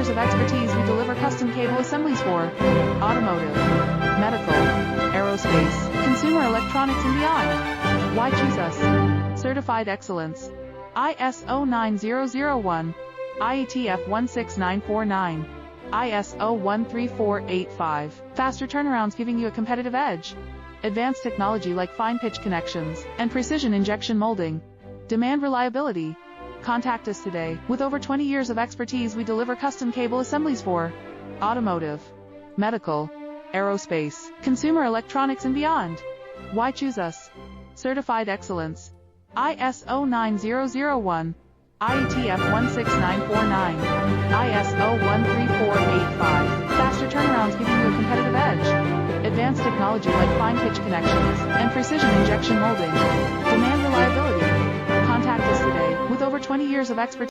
years of expertise, we deliver custom cable assemblies for automotive, medical, aerospace, consumer electronics and beyond. Why choose us? Certified excellence. ISO 9001, IATF 16949, ISO 13485. Faster turnarounds giving you a competitive edge. Advanced technology like fine pitch connections and precision injection molding. Demand reliability. Contact us today. With over 20 years of expertise, we deliver custom cable assemblies for automotive, medical, aerospace, consumer electronics and beyond. Why choose us? Certified excellence. ISO 9001, IATF 16949, ISO 13485. Faster turnarounds giving you a competitive edge. Advanced technology like fine pitch connections and precision injection molding. Demand reliability. Contact us today. With over 20 years of expertise.